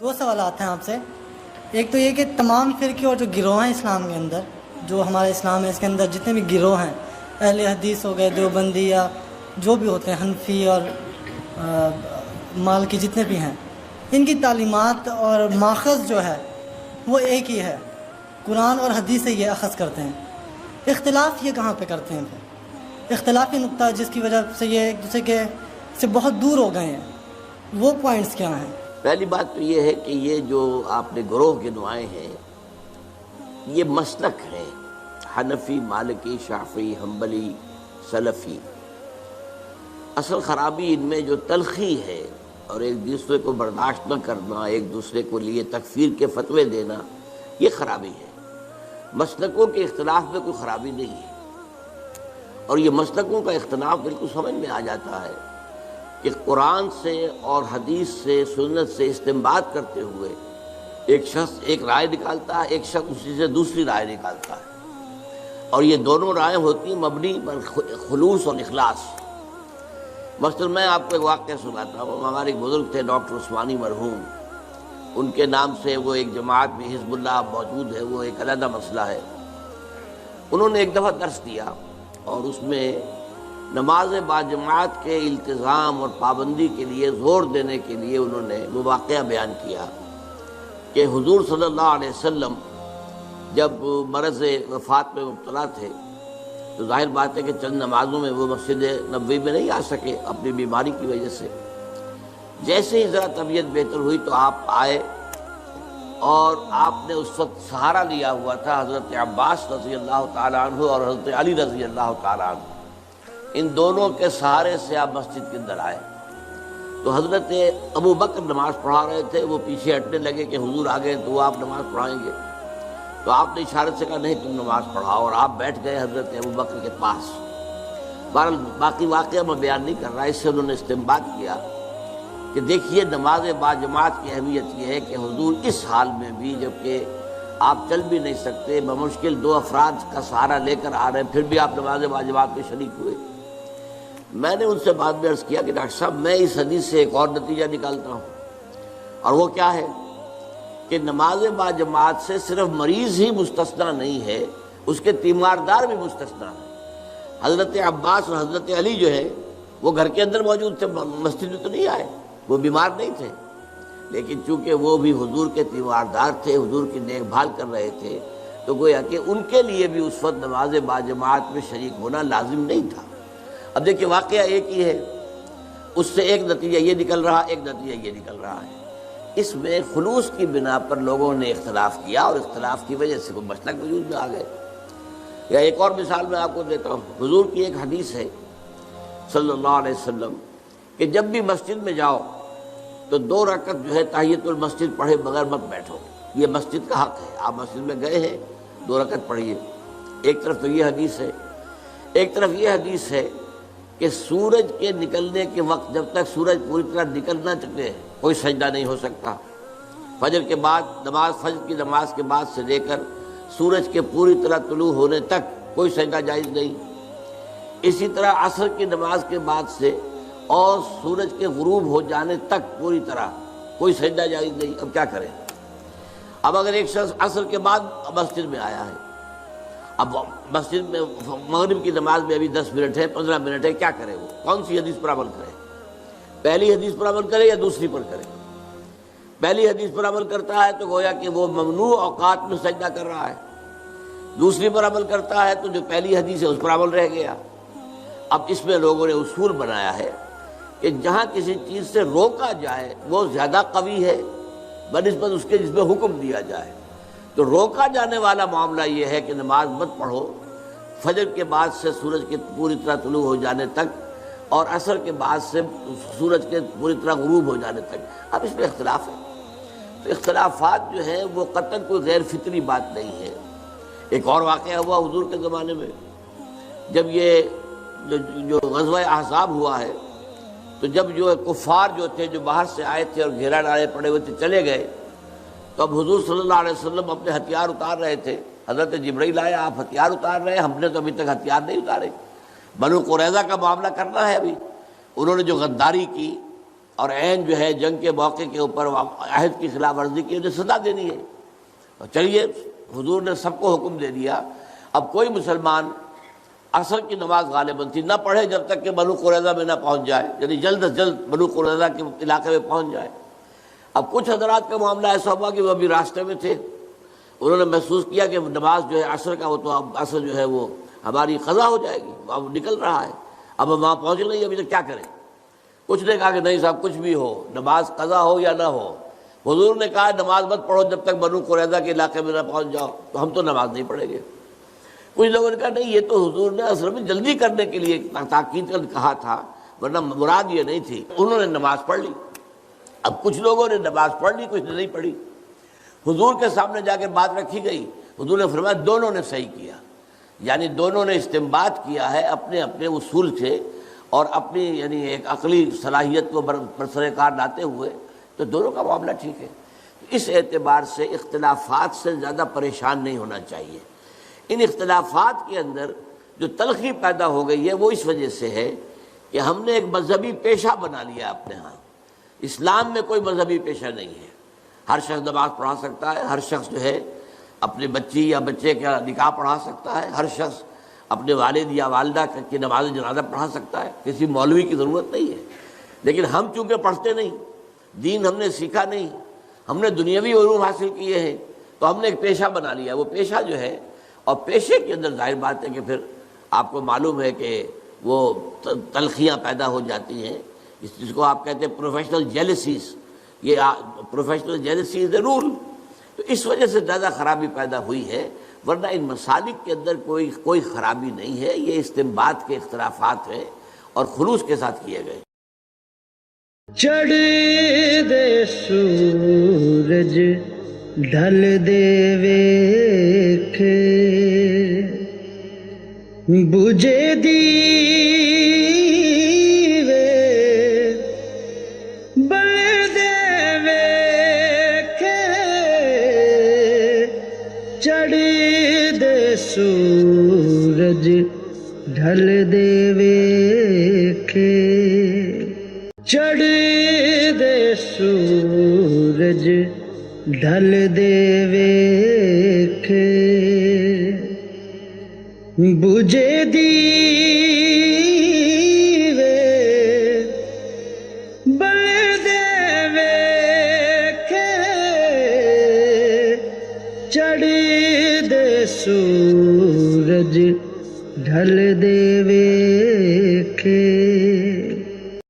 دو سوالات ہیں آپ سے. ایک تو یہ کہ تمام فرقے اور جو گروہ ہیں اسلام کے اندر، جو ہمارا اسلام ہے اس کے اندر جتنے بھی گروہ ہیں، اہل حدیث ہو گئے، دیوبندی یا جو بھی ہوتے ہیں، حنفی اور مالکی جتنے بھی ہیں، ان کی تعلیمات اور ماخذ جو ہے وہ ایک ہی ہے، قرآن اور حدیث سے یہ اخذ کرتے ہیں. اختلاف یہ کہاں پہ کرتے ہیں؟ پھر اختلافی نقطہ جس کی وجہ سے یہ ایک دوسرے کے سے بہت دور ہو گئے ہیں، وہ پوائنٹس کیا ہیں؟ پہلی بات تو یہ ہے کہ یہ جو آپ نے گروہ گنوائے ہیں یہ مسلک ہیں، حنفی، مالکی، شافعی، حنبلی، سلفی. اصل خرابی ان میں جو تلخی ہے اور ایک دوسرے کو برداشت نہ کرنا، ایک دوسرے کو لیے تکفیر کے فتوے دینا، یہ خرابی ہے. مسلکوں کے اختلاف میں کوئی خرابی نہیں ہے، اور یہ مسلکوں کا اختلاف بالکل سمجھ میں آ جاتا ہے کہ قرآن سے اور حدیث سے، سنت سے استنباط کرتے ہوئے ایک شخص ایک رائے نکالتا ہے، ایک شخص اسی سے دوسری رائے نکالتا ہے، اور یہ دونوں رائے ہوتی ہیں مبنی پر خلوص اور اخلاص. مثلا میں آپ کو ایک واقعہ سناتا ہوں. ہمارے ایک بزرگ تھے ڈاکٹر عثمانی مرحوم، ان کے نام سے وہ ایک جماعت بھی حزب اللہ موجود ہے، وہ ایک علیحدہ مسئلہ ہے. انہوں نے ایک دفعہ درس دیا اور اس میں نماز باجماعت کے التزام اور پابندی کے لیے زور دینے کے لیے انہوں نے وہ واقعہ بیان کیا کہ حضور صلی اللہ علیہ وسلم جب مرض وفات میں مبتلا تھے تو ظاہر بات ہے کہ چند نمازوں میں وہ مسجد نبوی میں نہیں آ سکے اپنی بیماری کی وجہ سے. جیسے ہی ذرا طبیعت بہتر ہوئی تو آپ آئے، اور آپ نے اس وقت سہارا لیا ہوا تھا حضرت عباس رضی اللہ تعالیٰ عنہ اور حضرت علی رضی اللہ تعالیٰ عنہ. ان دونوں کے سہارے سے آپ مسجد کے اندر آئے تو حضرت ابو بکر نماز پڑھا رہے تھے، وہ پیچھے ہٹنے لگے کہ حضور آگے تو وہ آپ نماز پڑھائیں گے. تو آپ نے اشارت سے کہا نہیں تم نماز پڑھاؤ، اور آپ بیٹھ گئے حضرت ابو بکر کے پاس. بہرحال باقی واقعہ میں بیان نہیں کر رہا، اس سے انہوں نے استنباط کیا کہ دیکھیے نماز باجماعت کی اہمیت یہ ہے کہ حضور اس حال میں بھی، جبکہ آپ چل بھی نہیں سکتے، بمشکل دو افراد کا سہارا لے کر آ رہے ہیں، پھر بھی آپ نماز باجماعت میں شریک ہوئے. میں نے ان سے بعد میں عرض کیا کہ ڈاکٹر صاحب میں اس حدیث سے ایک اور نتیجہ نکالتا ہوں، اور وہ کیا ہے کہ نماز باجماعت سے صرف مریض ہی مستثنیٰ نہیں ہے، اس کے تیماردار بھی مستثنیٰ ہیں. حضرت عباس اور حضرت علی جو ہے وہ گھر کے اندر موجود تھے، مسجد میں تو نہیں آئے، وہ بیمار نہیں تھے، لیکن چونکہ وہ بھی حضور کے تیماردار تھے، حضور کی دیکھ بھال کر رہے تھے، تو گویا کہ ان کے لیے بھی اس وقت نماز باجماعت میں شریک ہونا لازم نہیں تھا. اب دیکھیے واقعہ ایک ہی ہے، اس سے ایک نتیجہ یہ نکل رہا، ایک نتیجہ یہ نکل رہا ہے. اس میں خلوص کی بنا پر لوگوں نے اختلاف کیا، اور اختلاف کی وجہ سے وہ مسلک وجود میں آ گئے. یا ایک اور مثال میں آپ کو دیتا ہوں. حضور کی ایک حدیث ہے صلی اللہ علیہ وسلم کہ جب بھی مسجد میں جاؤ تو 2 رکعت جو ہے تحیۃ المسجد پڑھے بغیر مت بیٹھو، یہ مسجد کا حق ہے. آپ مسجد میں گئے ہیں 2 رکعت پڑھیے. ایک طرف تو یہ حدیث ہے، ایک طرف یہ حدیث ہے کہ سورج کے نکلنے کے وقت جب تک سورج پوری طرح نکل نہ چکے کوئی سجدہ نہیں ہو سکتا. فجر کے بعد فجر کی نماز کے بعد سے لے کر سورج کے پوری طرح طلوع ہونے تک کوئی سجدہ جائز نہیں. اسی طرح عصر کی نماز کے بعد سے اور سورج کے غروب ہو جانے تک پوری طرح کوئی سجدہ جائز نہیں. اب کیا کریں؟ اب اگر ایک شخص عصر کے بعد مسجد میں آیا ہے، اب مسجد میں مغرب کی نماز میں ابھی 10 منٹ ہے، 15 منٹ ہے، کیا کرے؟ وہ کون سی حدیث پر عمل کرے؟ پہلی حدیث پر عمل کرے یا دوسری پر کرے؟ پہلی حدیث پر عمل کرتا ہے تو گویا کہ وہ ممنوع اوقات میں سجدہ کر رہا ہے. دوسری پر عمل کرتا ہے تو جو پہلی حدیث ہے اس پر عمل رہ گیا. اب اس میں لوگوں نے اصول بنایا ہے کہ جہاں کسی چیز سے روکا جائے وہ زیادہ قوی ہے بنسبت اس کے جس میں حکم دیا جائے. تو روکا جانے والا معاملہ یہ ہے کہ نماز مت پڑھو فجر کے بعد سے سورج کے پوری طرح طلوع ہو جانے تک، اور عصر کے بعد سے سورج کے پوری طرح غروب ہو جانے تک. اب اس میں اختلاف ہے. تو اختلافات جو ہیں وہ قطعاً کوئی غیر فطری بات نہیں ہے. ایک اور واقعہ ہوا حضور کے زمانے میں، جب یہ جو غزوہ احزاب ہوا ہے تو جب جو کفار جو تھے جو باہر سے آئے تھے اور گھیرا ڈالے پڑے ہوئے تھے چلے گئے، تو اب حضور صلی اللہ علیہ وسلم اپنے ہتھیار اتار رہے تھے. حضرت جبرائیل آئے، آپ ہتھیار اتار رہے ہیں، ہم نے تو ابھی تک ہتھیار نہیں اتارے، بنو قریظہ کا معاملہ کرنا ہے. ابھی انہوں نے جو غداری کی اور عین جو ہے جنگ کے موقع کے اوپر عہد کی خلاف ورزی کی انہیں سزا دینی ہے. چلیے حضور نے سب کو حکم دے دیا. اب کوئی مسلمان عصر کی نماز غالباً تھی نہ پڑھے جب تک کہ بنو قریظہ میں نہ پہنچ جائے، یعنی جلد از جلد بنو قریظہ کے علاقے میں پہنچ جائے. اب کچھ حضرات کا معاملہ ایسا ہوا کہ وہ ابھی راستے میں تھے، انہوں نے محسوس کیا کہ نماز جو ہے عصر کا، وہ تو اب عصر جو ہے وہ ہماری قضا ہو جائے گی، اب نکل رہا ہے، اب ہم وہاں پہنچ نہیں، ابھی تک کیا کریں. کچھ نے کہا کہ نہیں صاحب کچھ بھی ہو، نماز قضا ہو یا نہ ہو. حضور نے کہا نماز مت پڑھو جب تک بنو قریظہ کے علاقے میں نہ پہنچ جاؤ، تو ہم تو نماز نہیں پڑھیں گے. کچھ لوگوں نے کہا نہیں یہ تو حضور نے اصل میں جلدی کرنے کے لیے تاکید کر کہا تھا، ورنہ مراد یہ نہیں تھی. انہوں نے نماز پڑھ لی. اب کچھ لوگوں نے نماز پڑھ لی، کچھ نے نہیں پڑھی. حضور کے سامنے جا کے بات رکھی گئی. حضور نے فرمایا دونوں نے صحیح کیا، یعنی دونوں نے استنباط کیا ہے اپنے اپنے اصول سے اور اپنی یعنی ایک عقلی صلاحیت کو برسر کار لاتے ہوئے، تو دونوں کا معاملہ ٹھیک ہے. اس اعتبار سے اختلافات سے زیادہ پریشان نہیں ہونا چاہیے. ان اختلافات کے اندر جو تلخی پیدا ہو گئی ہے وہ اس وجہ سے ہے کہ ہم نے ایک مذہبی پیشہ بنا لیا اپنے ہاں. اسلام میں کوئی مذہبی پیشہ نہیں ہے. ہر شخص نماز پڑھا سکتا ہے، ہر شخص جو ہے اپنے بچی یا بچے کا نکاح پڑھا سکتا ہے، ہر شخص اپنے والد یا والدہ کی نماز جنازہ پڑھا سکتا ہے، کسی مولوی کی ضرورت نہیں ہے. لیکن ہم چونکہ پڑھتے نہیں، دین ہم نے سیکھا نہیں، ہم نے دنیاوی علوم حاصل کیے ہیں، تو ہم نے ایک پیشہ بنا لیا. وہ پیشہ جو ہے، اور پیشے کے اندر ظاہر بات ہے کہ پھر آپ کو معلوم ہے کہ وہ تلخیاں پیدا ہو جاتی ہیں، جس کو آپ کہتے ہیں پروفیشنل جیلسیز. یہ پروفیشنل جیلسی از اے رول. تو اس وجہ سے زیادہ خرابی پیدا ہوئی ہے، ورنہ ان مسالک کے اندر کوئی خرابی نہیں ہے. یہ استنباط کے اختلافات ہیں اور خلوص کے ساتھ کیے گئے. چڑھ دے سورج ڈھل دے ویکھے، بجھے دیوے بل دے ویکھے، چڑھ دے سورج ڈھل دے ویکھے، چڑھ دے سورج ڈھل دے ویکھے، بجھے دیوے بل دے ویکھے، چڑھ دے سورج ڈھل دے